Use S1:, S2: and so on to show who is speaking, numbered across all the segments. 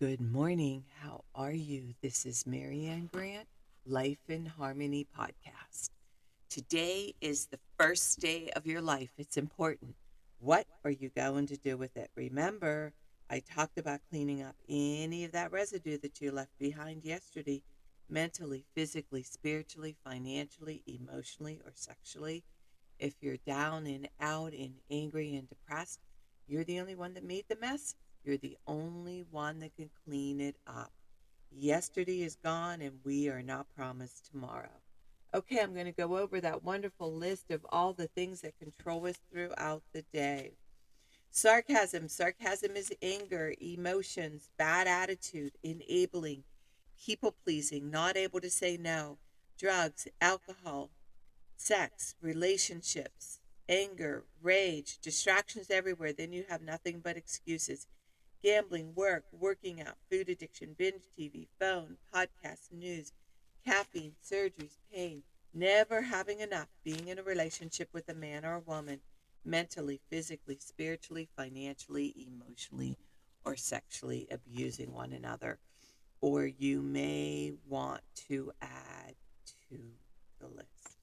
S1: Good morning. How are you? This is Marianne Grant, Life in Harmony podcast. Today is the first day of your life. It's important. What are you going to do with it? Remember, I talked about cleaning up any of that residue that you left behind yesterday, mentally, physically, spiritually, financially, emotionally, or sexually. If you're down and out and angry and depressed, you're the only one that made the mess. You're the only one that can clean it up. Yesterday is gone and we are not promised tomorrow. Okay, I'm going to go over that wonderful list of all the things that control us throughout the day. Sarcasm. Sarcasm is anger, emotions, bad attitude, enabling, people pleasing, not able to say no, drugs, alcohol, sex, relationships, anger, rage, distractions everywhere. Then you have nothing but excuses. Gambling, work, working out, food addiction, binge TV, phone, podcasts, news, caffeine, surgeries, pain, never having enough, being in a relationship with a man or a woman, mentally, physically, spiritually, financially, emotionally, or sexually abusing one another. Or you may want to add to the list.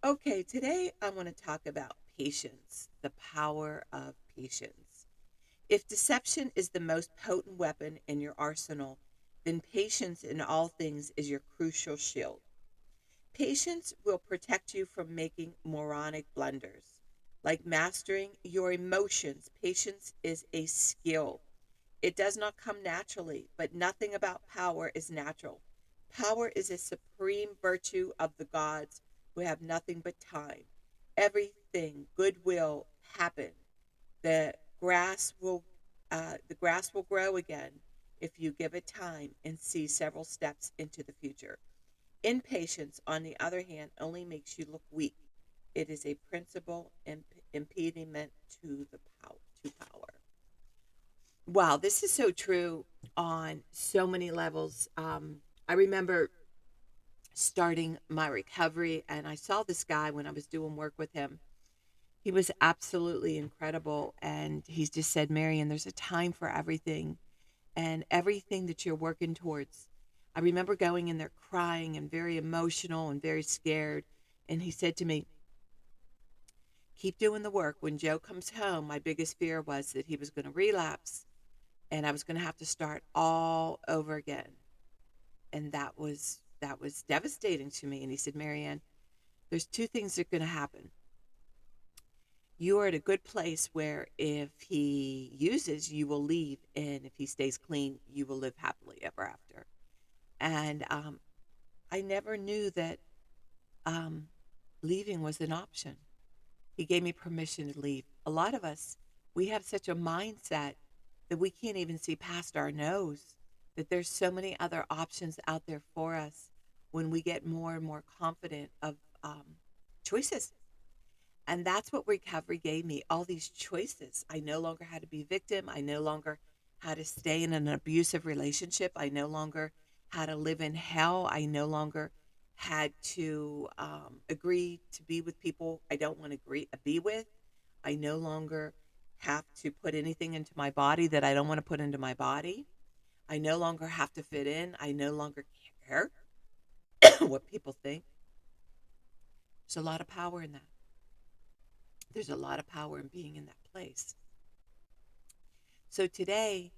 S1: Okay, today I want to talk about patience, the power of patience. If deception is the most potent weapon in your arsenal, then patience in all things is your crucial shield. Patience will protect you from making moronic blunders. Like mastering your emotions, patience is a skill. It does not come naturally, but nothing about power is natural. Power is a supreme virtue of the gods who have nothing but time. Everything good will happen. The grass will the grass will grow again if you give it time and see several steps into the future. Impatience, on the other hand, only makes you look weak. It is a principal impediment to the power. Wow, this is so true on so many levels. I remember starting my recovery, and I saw this guy when I was doing work with him. He was absolutely incredible, and he's just said, Marian, there's a time for everything, and everything that you're working towards. I remember going in there crying and very emotional and very scared, and he said to me, keep doing the work. When Joe comes home, my biggest fear was that he was going to relapse and I was going to have to start all over again. And that was devastating to me. And he said, Marianne, there's two things that are going to happen. You are at a good place where if he uses, you will leave, and if he stays clean, you will live happily ever after. And I never knew that um, leaving was an option. He gave me permission to leave. A lot of us, we have such a mindset that we can't even see past our nose, that there's so many other options out there for us when we get more and more confident of choices. And that's what recovery gave me, all these choices. I no longer had to be victim. I no longer had to stay in an abusive relationship. I no longer had to live in hell. I no longer had to agree to be with people I don't want to be with. I no longer have to put anything into my body that I don't want to put into my body. I no longer have to fit in. I no longer care what people think. There's a lot of power in that. There's a lot of power in being in that place. So today,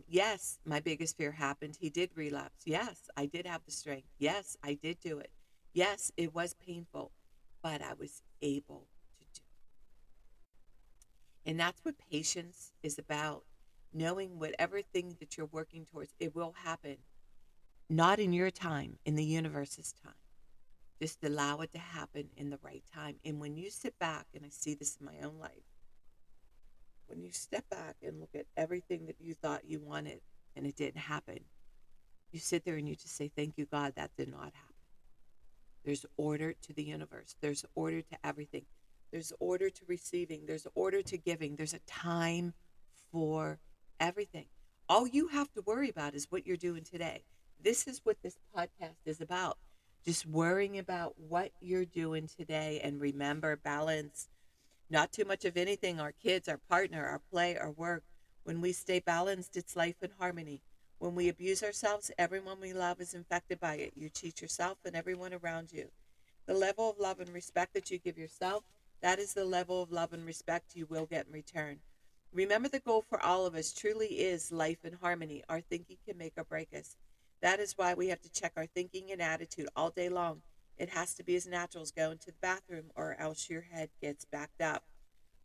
S1: yes, my biggest fear happened. He did relapse. Yes, I did have the strength. Yes, I did do it. Yes, it was painful, but I was able to do it. And that's what patience is about. Knowing whatever thing that you're working towards, it will happen. Not in your time, in the universe's time. Just allow it to happen in the right time. And when you sit back, and I see this in my own life, when you step back and look at everything that you thought you wanted and it didn't happen, you sit there and you just say, thank you, God, that did not happen. There's order to the universe. There's order to everything. There's order to receiving. There's order to giving. There's a time for everything. All you have to worry about is what you're doing today. This is what this podcast is about. Just worrying about what you're doing today. And remember, balance. Not too much of anything, our kids, our partner, our play, our work. When we stay balanced, it's life in harmony. When we abuse ourselves, everyone we love is infected by it. You teach yourself and everyone around you. The level of love and respect that you give yourself, that is the level of love and respect you will get in return. Remember, the goal for all of us truly is life in harmony. Our thinking can make or break us. That is why we have to check our thinking and attitude all day long. It has to be as natural as going to the bathroom, or else your head gets backed up.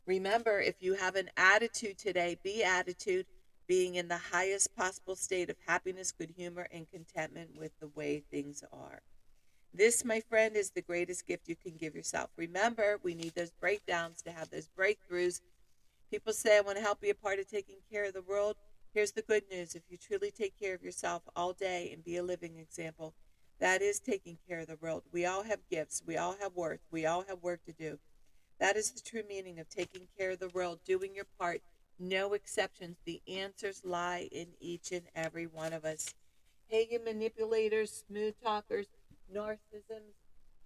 S1: Remember, if you have an attitude today, be attitude, being in the highest possible state of happiness, good humor, and contentment with the way things are. This, my friend, is the greatest gift you can give yourself. Remember, we need those breakdowns to have those breakthroughs. People say, I want to help be a part of taking care of the world. Here's the good news. If you truly take care of yourself all day and be a living example, that is taking care of the world. We all have gifts. We all have worth. We all have work to do. That is the true meaning of taking care of the world, doing your part. No exceptions. The answers lie in each and every one of us. Hey, you manipulators, smooth talkers, narcissisms,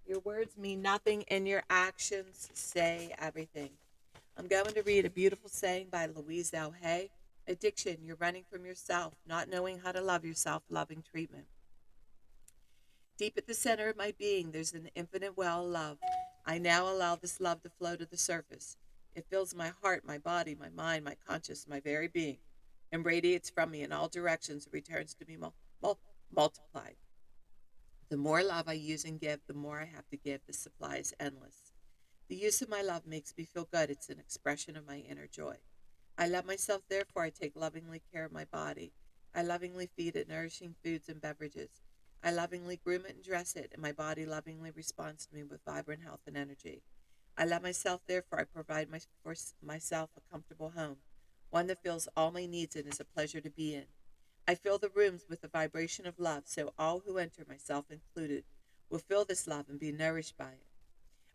S1: your words mean nothing and your actions say everything. I'm going to read a beautiful saying by Louise L. Hay. Addiction, you're running from yourself, not knowing how to love yourself, loving treatment. Deep at the center of my being, there's an infinite well of love. I now allow this love to flow to the surface. It fills my heart, my body, my mind, my conscience, my very being, and radiates from me in all directions and returns to me multiplied. The more love I use and give, the more I have to give. The supply is endless. The use of my love makes me feel good. It's an expression of my inner joy. I love myself, therefore I take lovingly care of my body. I lovingly feed it nourishing foods and beverages. I lovingly groom it and dress it, and my body lovingly responds to me with vibrant health and energy. I love myself, therefore I provide for myself a comfortable home, one that fills all my needs and is a pleasure to be in. I fill the rooms with the vibration of love, so all who enter, myself included, will feel this love and be nourished by it.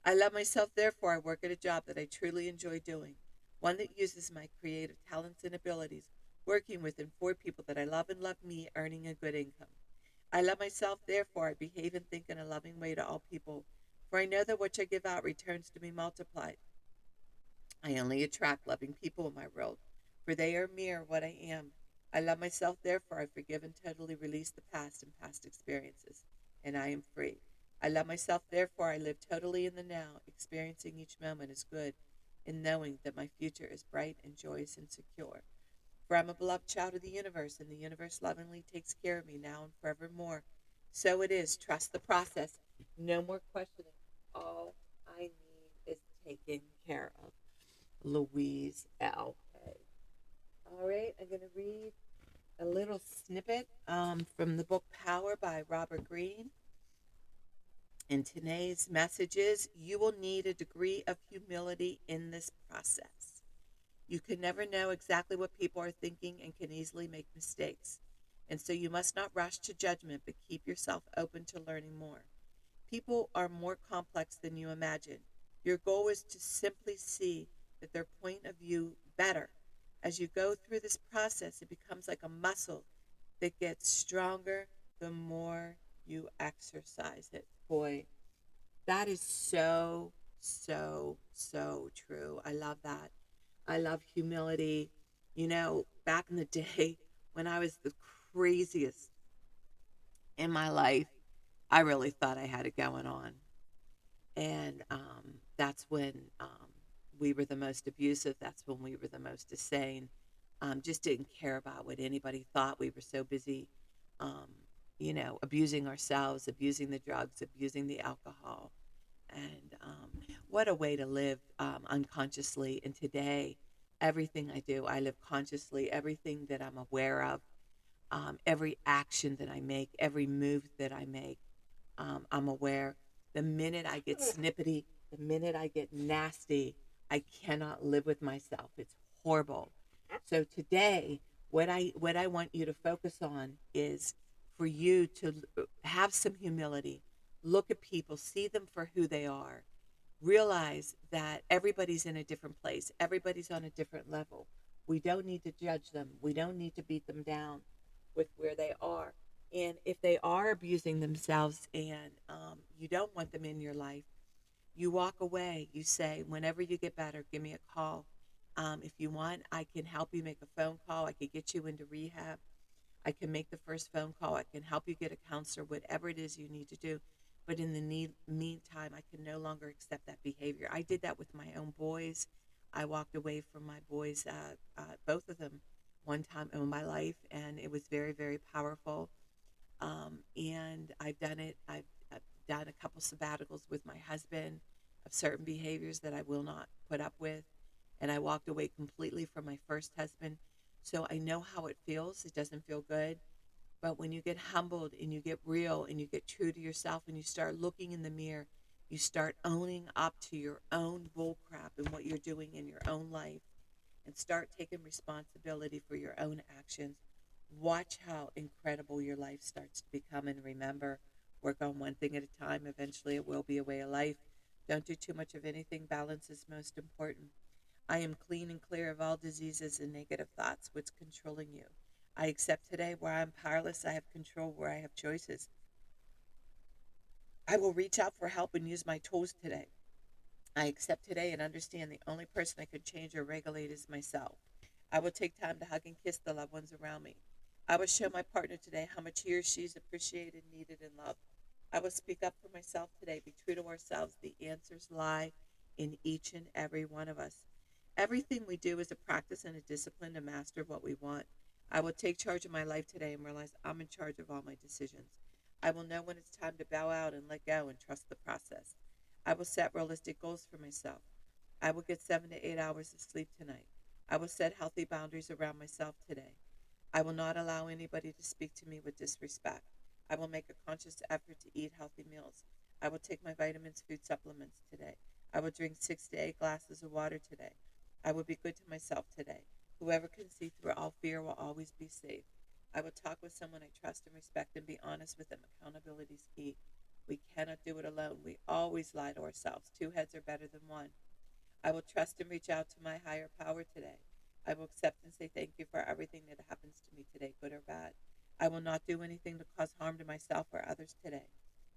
S1: I love myself, therefore I work at a job that I truly enjoy doing, one that uses my creative talents and abilities, working with and for people that I love and love me, earning a good income. I love myself, therefore I behave and think in a loving way to all people, for I know that what I give out returns to me multiplied. I only attract loving people in my world, for they are mere what I am. I love myself, therefore I forgive and totally release the past and past experiences, and I am free. I love myself, therefore I live totally in the now, experiencing each moment as good, and knowing that my future is bright and joyous and secure. For I'm a beloved child of the universe, and the universe lovingly takes care of me now and forevermore. So it is. Trust the process. No more questioning. All I need is taken care of. Louise L. Hay. All right, I'm going to read a little snippet from the book Power by Robert Greene. And today's message is, you will need a degree of humility in this process. You can never know exactly what people are thinking and can easily make mistakes. And so you must not rush to judgment, but keep yourself open to learning more. People are more complex than you imagine. Your goal is to simply see that their point of view better. As you go through this process, it becomes like a muscle that gets stronger the more you exercise it. Boy, that is so, so, so true. I love that. I love humility. You know, back in the day when I was the craziest in my life, I really thought I had it going on. And that's when we were the most abusive. That's when we were the most insane. Just didn't care about what anybody thought. We were so busy, um, abusing ourselves, abusing the drugs, abusing the alcohol. And what a way to live unconsciously. And today, everything I do, I live consciously. Everything that I'm aware of, every action that I make, every move that I make, I'm aware. The minute I get snippety, the minute I get nasty, I cannot live with myself. It's horrible. So today, what I want you to focus on is for you to have some humility, look at people, see them for who they are, realize that everybody's in a different place, everybody's on a different level. We don't need to judge them. We don't need to beat them down with where they are. And if they are abusing themselves and you don't want them in your life, you walk away. You say, whenever you get better, give me a call. If you want, I can help you make a phone call. I could get you into rehab. I can make the first phone call. I can help you get a counselor, whatever it is you need to do. But in the meantime, I can no longer accept that behavior. I did that with my own boys. I walked away from my boys, both of them, one time in my life, and it was very, very powerful. And I've done it. I've done a couple sabbaticals with my husband of certain behaviors that I will not put up with. And I walked away completely from my first husband. So I know how it feels. It doesn't feel good. But when you get humbled and you get real and you get true to yourself and you start looking in the mirror, you start owning up to your own bull crap and what you're doing in your own life and start taking responsibility for your own actions. Watch how incredible your life starts to become. And remember, work on one thing at a time. Eventually, it will be a way of life. Don't do too much of anything. Balance is most important. I am clean and clear of all diseases and negative thoughts. What's controlling you? I accept today where I'm powerless. I have control where I have choices. I will reach out for help and use my tools today. I accept today and understand the only person I could change or regulate is myself. I will take time to hug and kiss the loved ones around me. I will show my partner today how much he or she is appreciated, needed, and loved. I will speak up for myself today. Be true to ourselves. The answers lie in each and every one of us. Everything we do is a practice and a discipline to master what we want. I will take charge of my life today and realize I'm in charge of all my decisions. I will know when it's time to bow out and let go and trust the process. I will set realistic goals for myself. I will get 7 to 8 hours of sleep tonight. I will set healthy boundaries around myself today. I will not allow anybody to speak to me with disrespect. I will make a conscious effort to eat healthy meals. I will take my vitamins, food supplements today. I will drink 6 to 8 glasses of water today. I will be good to myself today. Whoever can see through all fear will always be safe. I will talk with someone I trust and respect and be honest with them. Accountability is key. We cannot do it alone. We always lie to ourselves. Two heads are better than one. I will trust and reach out to my higher power today. I will accept and say thank you for everything that happens to me today, good or bad. I will not do anything to cause harm to myself or others today.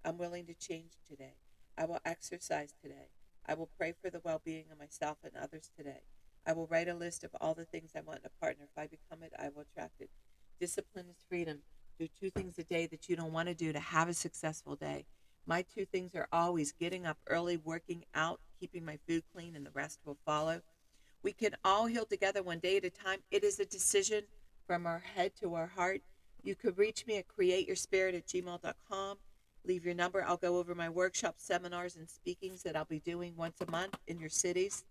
S1: I'm willing to change today. I will exercise today. I will pray for the well being of myself and others today. I will write a list of all the things I want in a partner. If I become it, I will attract it. Discipline is freedom. Do 2 things a day that you don't want to do to have a successful day. My 2 things are always getting up early, working out, keeping my food clean, and the rest will follow. We can all heal together one day at a time. It is a decision from our head to our heart. You could reach me at createyourspirit@gmail.com. Leave your number. I'll go over my workshops, seminars, and speakings that I'll be doing once a month in your cities.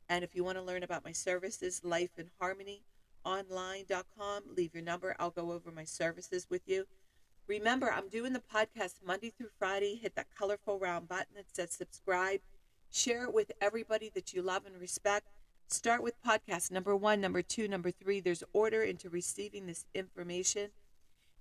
S1: And if you want to learn about my services, lifeinharmonyonline.com. Leave your number. I'll go over my services with you. Remember, I'm doing the podcast Monday through Friday. Hit that colorful round button that says subscribe. Share it with everybody that you love and respect. Start with podcast number 1, number 2, number 3. There's order into receiving this information.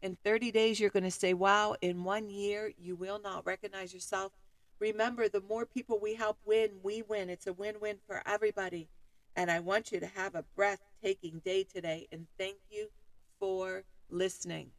S1: In 30 days, you're going to say, wow. In 1 year, you will not recognize yourself. Remember, the more people we help win, we win. It's a win-win for everybody. And I want you to have a breathtaking day today. And thank you for listening.